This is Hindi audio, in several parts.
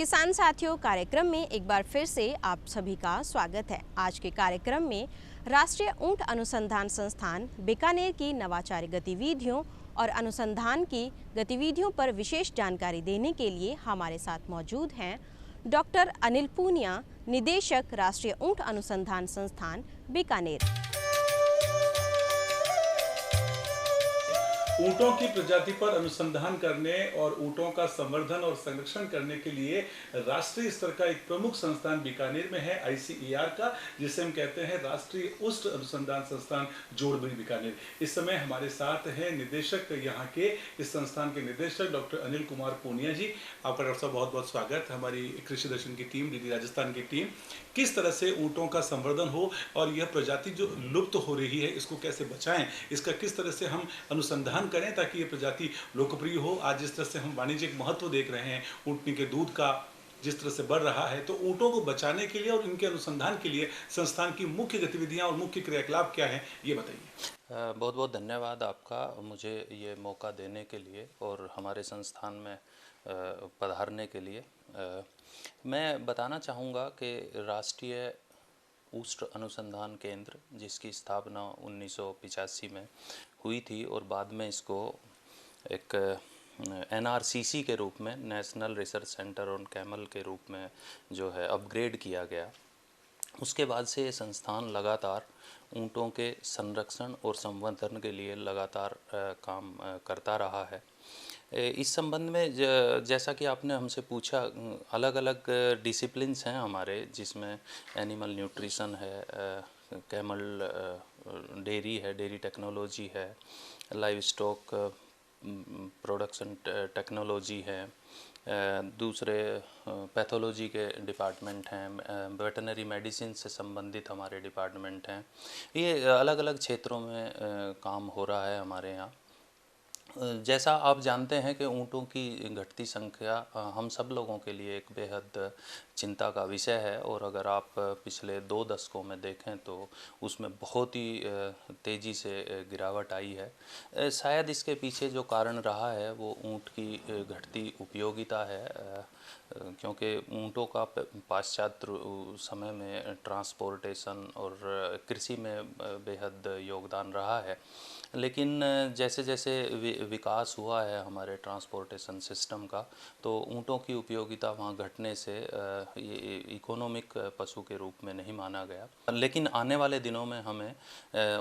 किसान साथियों, कार्यक्रम में एक बार फिर से आप सभी का स्वागत है। आज के कार्यक्रम में राष्ट्रीय ऊंट अनुसंधान संस्थान बीकानेर की नवाचारी गतिविधियों और अनुसंधान की गतिविधियों पर विशेष जानकारी देने के लिए हमारे साथ मौजूद हैं डॉक्टर अनिल पूनिया, निदेशक राष्ट्रीय ऊंट अनुसंधान संस्थान बीकानेर। ऊँटों की प्रजाति पर अनुसंधान करने और ऊँटों का संवर्धन और संरक्षण करने के लिए राष्ट्रीय स्तर का एक प्रमुख संस्थान बीकानेर में है, ICAR का, जिसे हम कहते हैं राष्ट्रीय ऊँट अनुसंधान संस्थान जोड़बनी बीकानेर। इस समय हमारे साथ हैं निदेशक, यहाँ के इस संस्थान के निदेशक डॉक्टर अनिल कुमार पूनिया जी। आपका डॉक्टर साहब बहुत बहुत स्वागत है। हमारी कृषि दर्शन की टीम, डीडी राजस्थान की टीम, किस तरह से ऊँटों का संवर्धन हो और यह प्रजाति जो लुप्त हो रही है इसको कैसे बचाएं, इसका किस तरह से हम अनुसंधान करें ताकि ये प्रजाति लोकप्रिय हो। आज जिस तरह से हम वाणिज्यिक महत्व देख रहे हैं ऊँटनी के दूध का, जिस तरह से बढ़ रहा है, तो ऊँटों को बचाने के लिए और इनके अनुसंधान के लिए संस्थान की मुख्य गतिविधियां और मुख्य क्रियाकलाप क्या हैं, ये बताइए। बहुत बहुत धन्यवाद आपका मुझे ये मौका देने के लिए और हमारे संस्थान में पधारने के लिए। मैं बताना चाहूँगा कि राष्ट्रीय ऊष्ट अनुसंधान केंद्र, जिसकी स्थापना 1985 में हुई थी और बाद में इसको एक NRCC के रूप में, national research centre on camel के रूप में जो है अपग्रेड किया गया। उसके बाद से ये संस्थान लगातार ऊँटों के संरक्षण और संवर्धन के लिए लगातार काम करता रहा है। इस संबंध में जैसा कि आपने हमसे पूछा, अलग अलग डिसिप्लिन्स हैं हमारे, जिसमें एनिमल न्यूट्रिशन है, कैमल डेयरी है, डेयरी टेक्नोलॉजी है, लाइव स्टॉक प्रोडक्शन टेक्नोलॉजी है, दूसरे पैथोलॉजी के डिपार्टमेंट हैं, वेटनरी मेडिसिन से संबंधित हमारे डिपार्टमेंट हैं। ये अलग अलग क्षेत्रों में काम हो रहा है हमारे यहाँ। जैसा आप जानते हैं कि ऊँटों की घटती संख्या हम सब लोगों के लिए एक बेहद चिंता का विषय है, और अगर आप पिछले 2 दशकों में देखें तो उसमें बहुत ही तेज़ी से गिरावट आई है। शायद इसके पीछे जो कारण रहा है वो ऊँट की घटती उपयोगिता है, क्योंकि ऊँटों का पाश्चात्य समय में ट्रांसपोर्टेशन और कृषि में बेहद योगदान रहा है। लेकिन जैसे जैसे विकास हुआ है हमारे ट्रांसपोर्टेशन सिस्टम का, तो ऊँटों की उपयोगिता वहाँ घटने से ये इकोनॉमिक पशु के रूप में नहीं माना गया। लेकिन आने वाले दिनों में हमें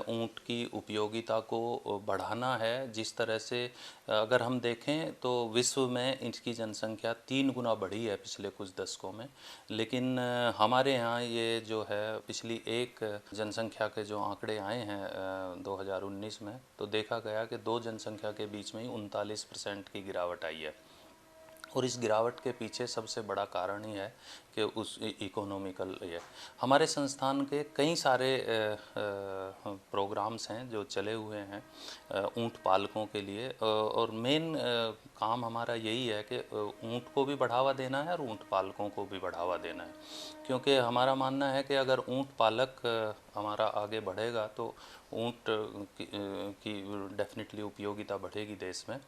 ऊँट की उपयोगिता को बढ़ाना है। जिस तरह से अगर हम देखें तो विश्व में इसकी जनसंख्या 3 गुना बढ़ी है पिछले कुछ दशकों में, लेकिन हमारे यहाँ ये जो है पिछली एक जनसंख्या के जो आंकड़े आए हैं 2019 में, तो देखा गया कि 2 जनसंख्या के बीच में ही 39% की गिरावट आई है। और इस गिरावट के पीछे सबसे बड़ा कारण ही है कि उस इकोनॉमिकल ये हमारे संस्थान के कई सारे प्रोग्राम्स हैं जो चले हुए हैं ऊँट पालकों के लिए, और मेन काम हमारा यही है कि ऊँट को भी बढ़ावा देना है और ऊँट पालकों को भी बढ़ावा देना है। क्योंकि हमारा मानना है कि अगर ऊँट पालक हमारा आगे बढ़ेगा तो ऊँट की डेफिनेटली उपयोगिता बढ़ेगी देश में।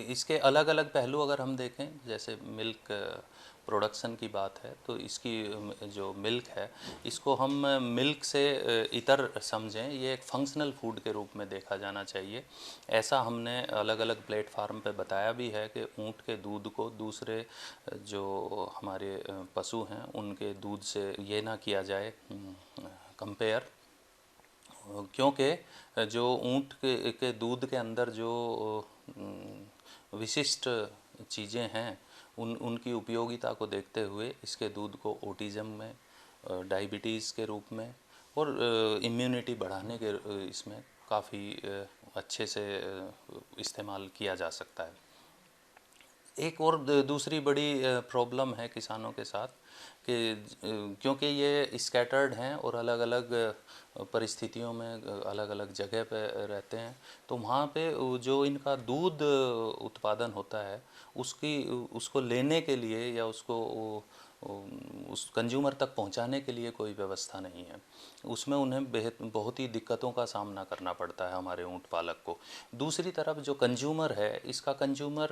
इसके अलग अलग पहलू अगर हम देखें, जैसे मिल्क प्रोडक्शन की बात है, तो इसकी जो मिल्क है इसको हम मिल्क से इतर समझें, ये एक फंक्शनल फूड के रूप में देखा जाना चाहिए। ऐसा हमने अलग अलग प्लेटफार्म पे बताया भी है कि ऊँट के दूध को दूसरे जो हमारे पशु हैं उनके दूध से ये ना किया जाए कंपेयर, क्योंकि जो ऊँट के दूध के अंदर जो विशिष्ट चीज़ें हैं उनकी उपयोगिता को देखते हुए इसके दूध को ऑटिज़म में, डायबिटीज़ के रूप में और इम्यूनिटी बढ़ाने के इसमें काफ़ी अच्छे से इस्तेमाल किया जा सकता है। एक और दूसरी बड़ी प्रॉब्लम है किसानों के साथ कि क्योंकि ये स्कैटर्ड हैं और अलग अलग परिस्थितियों में अलग अलग जगह पे रहते हैं, तो वहाँ पे जो इनका दूध उत्पादन होता है उसको लेने के लिए या उसको उस कंज्यूमर तक पहुंचाने के लिए कोई व्यवस्था नहीं है। उसमें उन्हें बहुत ही दिक्कतों का सामना करना पड़ता है हमारे ऊँट पालक को। दूसरी तरफ जो कंज्यूमर है, इसका कंज्यूमर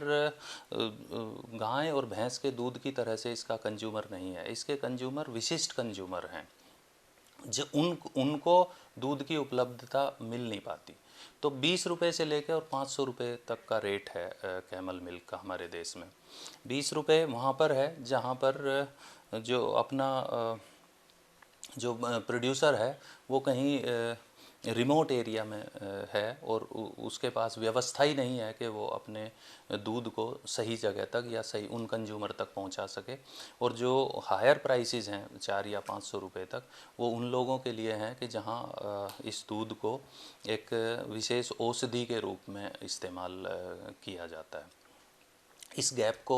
गाय और भैंस के दूध की तरह से इसका कंज्यूमर नहीं है। इसके कंज्यूमर विशिष्ट कंज्यूमर हैं जो उनको दूध की उपलब्धता मिल नहीं पाती। तो 20 रुपये से लेकर और 500 रुपये तक का रेट है कैमल मिल्क का हमारे देश में। 20 रुपये वहाँ पर है जहाँ पर जो अपना जो प्रोड्यूसर है वो कहीं रिमोट एरिया में है और उसके पास व्यवस्था ही नहीं है कि वो अपने दूध को सही जगह तक या सही उन कंज्यूमर तक पहुंचा सके। और जो हायर प्राइसेस हैं 4 या 500 रुपये तक, वो उन लोगों के लिए हैं कि जहां इस दूध को एक विशेष औषधि के रूप में इस्तेमाल किया जाता है। इस गैप को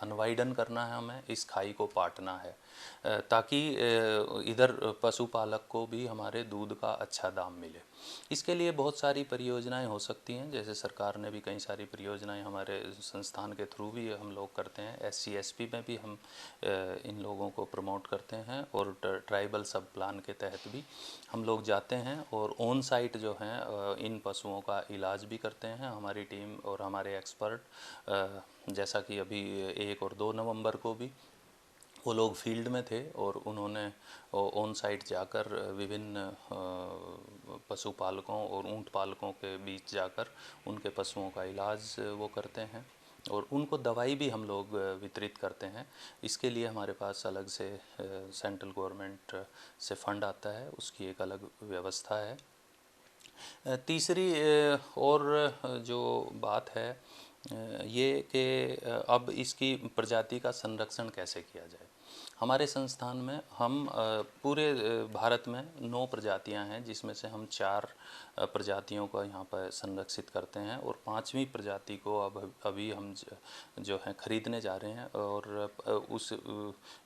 अनवाइडन करना है, हमें इस खाई को पाटना है ताकि इधर पशुपालक को भी हमारे दूध का अच्छा दाम मिले। इसके लिए बहुत सारी परियोजनाएं हो सकती हैं, जैसे सरकार ने भी कई सारी परियोजनाएं हमारे संस्थान के थ्रू भी हम लोग करते हैं। SC/SP में भी हम इन लोगों को प्रमोट करते हैं और ट्राइबल सब प्लान के तहत भी हम लोग जाते हैं और ऑन साइट जो हैं इन पशुओं का इलाज भी करते हैं। हमारी टीम और हमारे एक्सपर्ट जैसा कि अभी 1 और 2 नवंबर को भी वो लोग फील्ड में थे और उन्होंने ऑन साइट जाकर विभिन्न पशुपालकों और ऊंट पालकों के बीच जाकर उनके पशुओं का इलाज वो करते हैं और उनको दवाई भी हम लोग वितरित करते हैं। इसके लिए हमारे पास अलग से सेंट्रल गवर्नमेंट से फंड आता है, उसकी एक अलग व्यवस्था है। तीसरी और जो बात है ये कि अब इसकी प्रजाति का संरक्षण कैसे किया जाए। हमारे संस्थान में हम पूरे भारत में 9 प्रजातियां हैं, जिसमें से हम 4 प्रजातियों को यहाँ पर संरक्षित करते हैं और 5वीं प्रजाति को अभी हम जो है ख़रीदने जा रहे हैं और उस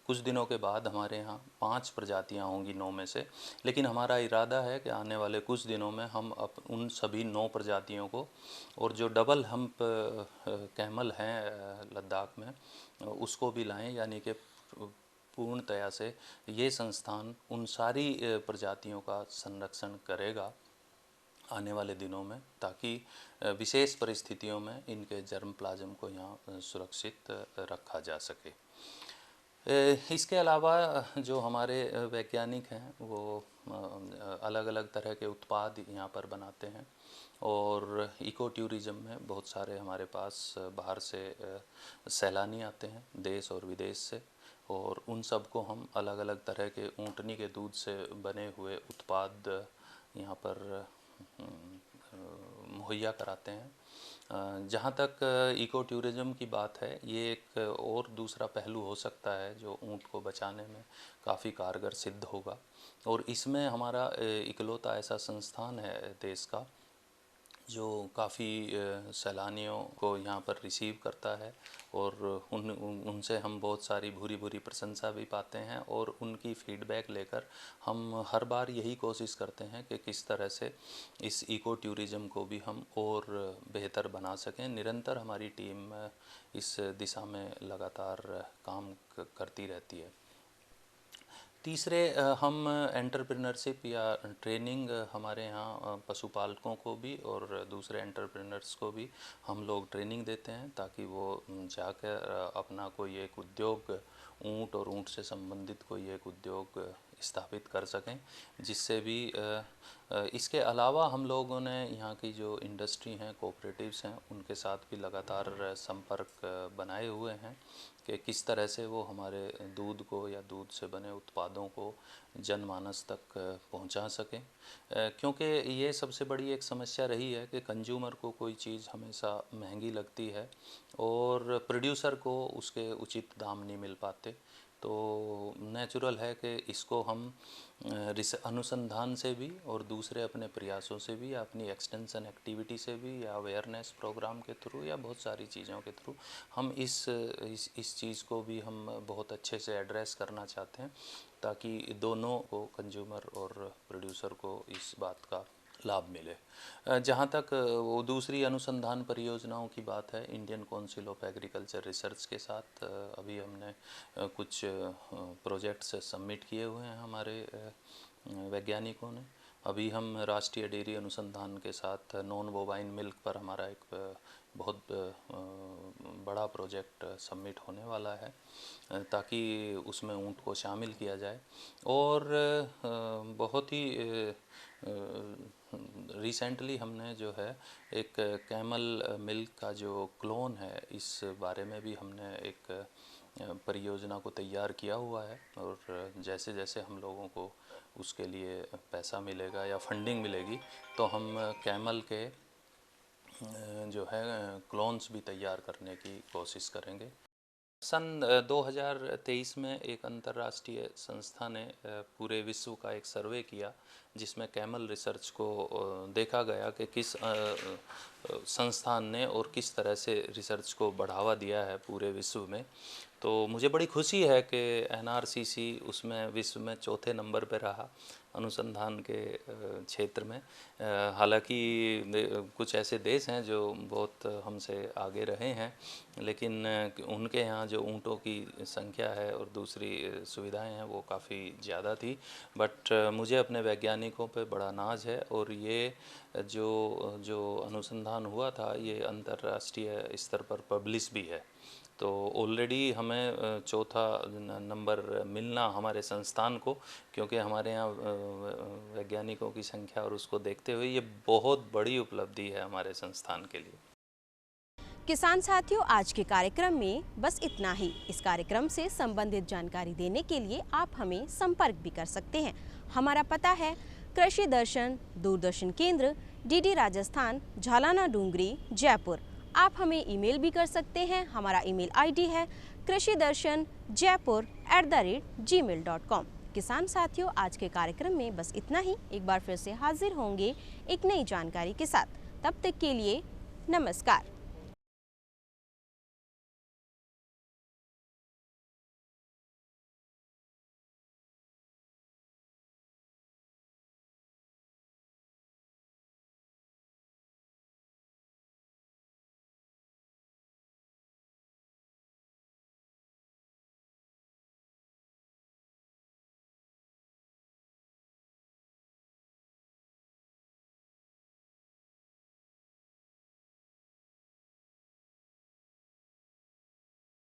कुछ दिनों के बाद हमारे यहाँ 5 प्रजातियाँ होंगी 9 में से। लेकिन हमारा इरादा है कि आने वाले कुछ दिनों में हम उन सभी 9 प्रजातियों को और जो डबल हम्प कैमल हैं लद्दाख में उसको भी लाएं, यानी कि पूर्णतया से ये संस्थान उन सारी प्रजातियों का संरक्षण करेगा आने वाले दिनों में, ताकि विशेष परिस्थितियों में इनके जर्म प्लाज्म को यहाँ सुरक्षित रखा जा सके। इसके अलावा जो हमारे वैज्ञानिक हैं वो अलग अलग तरह के उत्पाद यहाँ पर बनाते हैं और इको टूरिज़्म में बहुत सारे हमारे पास बाहर से सैलानी आते हैं देश और विदेश से, और उन सब को हम अलग अलग तरह के ऊँटनी के दूध से बने हुए उत्पाद यहाँ पर मुहैया कराते हैं। जहाँ तक इको टूरिज़्म की बात है, ये एक और दूसरा पहलू हो सकता है जो ऊँट को बचाने में काफ़ी कारगर सिद्ध होगा। और इसमें हमारा इकलौता ऐसा संस्थान है देश का जो काफ़ी सैलानियों को यहाँ पर रिसीव करता है और उनसे हम बहुत सारी भूरी भूरी प्रशंसा भी पाते हैं और उनकी फ़ीडबैक लेकर हम हर बार यही कोशिश करते हैं कि किस तरह से इस इको टूरिज़्म को भी हम और बेहतर बना सकें। निरंतर हमारी टीम इस दिशा में लगातार काम करती रहती है। तीसरे हम एंटरप्रेन्योरशिप या ट्रेनिंग हमारे यहाँ पशुपालकों को भी और दूसरे एंटरप्रेन्योर्स को भी हम लोग ट्रेनिंग देते हैं ताकि वो जाकर अपना कोई एक उद्योग ऊँट और ऊँट से संबंधित कोई एक उद्योग स्थापित कर सकें, जिससे भी इसके अलावा हम लोगों ने यहाँ की जो इंडस्ट्री हैं, कोऑपरेटिव्स हैं, उनके साथ भी लगातार संपर्क बनाए हुए हैं कि किस तरह से वो हमारे दूध को या दूध से बने उत्पादों को जनमानस तक पहुंचा सकें। क्योंकि ये सबसे बड़ी एक समस्या रही है कि कंज्यूमर को कोई चीज़ हमेशा महंगी लगती है और प्रोड्यूसर को उसके उचित दाम नहीं मिल पाते। तो नेचुरल है कि इसको हम अनुसंधान से भी और दूसरे अपने प्रयासों से भी या अपनी एक्सटेंशन एक्टिविटी से भी या अवेयरनेस प्रोग्राम के थ्रू या बहुत सारी चीज़ों के थ्रू हम इस चीज़ को भी हम बहुत अच्छे से एड्रेस करना चाहते हैं ताकि दोनों को, कंज्यूमर और प्रोड्यूसर को, इस बात का लाभ मिले। जहाँ तक वो दूसरी अनुसंधान परियोजनाओं की बात है, Indian council of agriculture research के साथ अभी हमने कुछ प्रोजेक्ट्स सबमिट किए हुए हैं हमारे वैज्ञानिकों ने। अभी हम राष्ट्रीय डेयरी अनुसंधान के साथ नॉन बोवाइन मिल्क पर हमारा एक बहुत बड़ा प्रोजेक्ट सबमिट होने वाला है, ताकि उसमें ऊँट को शामिल किया जाए। और बहुत ही रिसेंटली हमने जो है एक कैमल मिल्क का जो क्लोन है, इस बारे में भी हमने एक परियोजना को तैयार किया हुआ है। और जैसे जैसे हम लोगों को उसके लिए पैसा मिलेगा या फंडिंग मिलेगी, तो हम कैमल के जो है क्लोन्स भी तैयार करने की कोशिश करेंगे। सन 2023 में एक अंतर्राष्ट्रीय संस्था ने पूरे विश्व का एक सर्वे किया, जिसमें कैमल रिसर्च को देखा गया कि किस संस्थान ने और किस तरह से रिसर्च को बढ़ावा दिया है पूरे विश्व में। तो मुझे बड़ी खुशी है कि एनआरसीसी उसमें विश्व में चौथे नंबर पर रहा अनुसंधान के क्षेत्र में। हालांकि कुछ ऐसे देश हैं जो बहुत हमसे आगे रहे हैं, लेकिन उनके यहाँ जो ऊँटों की संख्या है और दूसरी सुविधाएं हैं वो काफ़ी ज़्यादा थी। बट मुझे अपने वैज्ञानिकों पे बड़ा नाज है, और ये जो अनुसंधान हुआ था ये अंतर्राष्ट्रीय स्तर पर पब्लिश भी है। तो ऑलरेडी हमें चौथा नंबर मिलना हमारे संस्थान को, क्योंकि हमारे यहाँ वैज्ञानिकों की संख्या और उसको देखते हुए ये बहुत बड़ी उपलब्धि है हमारे संस्थान के लिए। किसान साथियों, आज के कार्यक्रम में बस इतना ही। इस कार्यक्रम से संबंधित जानकारी देने के लिए आप हमें संपर्क भी कर सकते हैं। हमारा पता है कृषि दर्शन, दूरदर्शन केंद्र, डीडी राजस्थान, झालाना डूंगरी, जयपुर। आप हमें ईमेल भी कर सकते हैं। हमारा ईमेल आईडी है krishidarshanjaipur@gmail.com। किसान साथियों, आज के कार्यक्रम में बस इतना ही। एक बार फिर से हाजिर होंगे एक नई जानकारी के साथ। तब तक के लिए नमस्कार।